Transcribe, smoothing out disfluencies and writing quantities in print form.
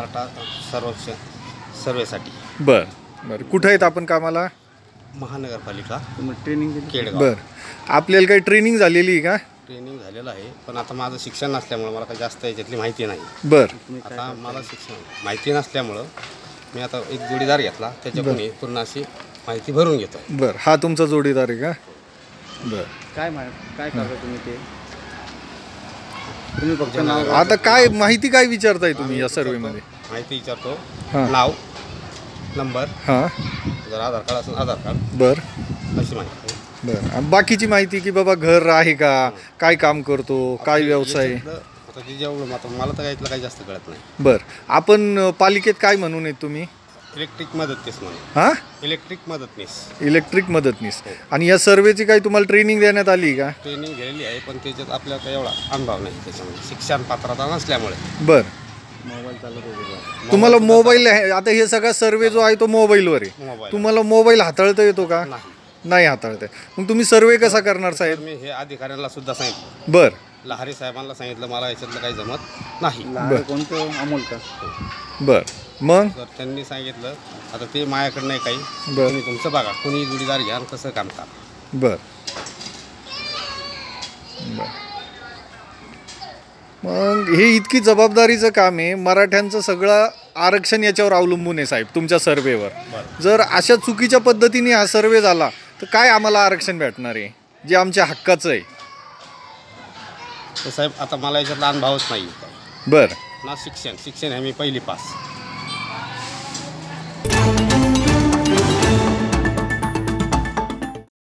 मराठा सर्वेसाठी. बरं, कुठं आहेत आपण कामाला? महानगरपालिका ट्रेनिंग केडगाव. बरं, आपल्याला काही ट्रेनिंग झालेली आहे का? ट्रेनिंग झालेलं आहे, पण आता माझं शिक्षण नसल्यामुळं मला काही जास्त याच्यातली माहिती नाही. बरं, आता मला शिक्षण माहिती नसल्यामुळं मी आता एक जोडीदार घेतला, त्याच्याकडून पूर्ण अशी माहिती भरून घेतो. बरं, हा तुमचा जोडीदार आहे का? बरं, काय करता तुम्ही ते? तुम्ही फक्त नाव आता काय माहिती काय विचारताय तुम्ही या सर्वेमध्ये? माहिती विचारतो, हां. नाव, नंबर, हां. जर आधार कार्ड असेल आधार कार्ड, बरं अशी माहिती. बरं, आणि बाकीची माहिती की बाबा घर आहे का, काय काम करतो, काय व्यवसाय? आता ते जेवढं मला तर यातलं काही जास्त कळत नाही. बरं, आपण पालिकेत काय म्हणून आहेत तुम्ही? इलेक्ट्रिक मदतनीस म्हणून. हां, इलेक्ट्रिक मदतनीस. इलेक्ट्रिक मदतनीस. आणि या सर्वेची काही तुम्हाला ट्रेनिंग देण्यात आली का? ट्रेनिंग घ्यायली आहे, पण त्याच्यात आपल्याला काही एवढा अनुभव नाही त्याच्यामध्ये, शिक्षण पात्रता नसल्यामुळे. बरं, मोबाईल चालत होते. तुम्हाला मोबाईल आहे, आता हे सगळा सर्वे जो आहे तो मोबाईलवर आहे, तुम्हाला मोबाईल हाताळता येतो का? नाही हाताळता. मग तुम्ही सर्वे कसा करणार साहेब? मी हे अधिकाऱ्यांना सुद्धा सांगितलं. बरं, लहारी साहेबांना सांगितलं, मला याच्यातलं काही जमत नाही. कोणतं अमोल का? बरं, मग तर त्यांनी सांगितलं आता ते माझ्याकडं नाही काही, बरं. तुम्ही तुमचं बघा, कोणी जोडीदार घ्या आणि कसं काम करा. बरं, मग हे इतकी जबाबदारीचं काम आहे, मराठ्यांचं सगळं आरक्षण याच्यावर अवलंबून आहे साहेब तुमच्या सर्वेवर. जर अशा चुकीच्या पद्धतीने हा सर्वे झाला तर काय आम्हाला आरक्षण भेटणार आहे जे आमच्या हक्काचं आहे? तर साहेब आता मला याच्यातला अनुभवच नाही. बरं, ना शिक्षण आहे मी पहिली पास.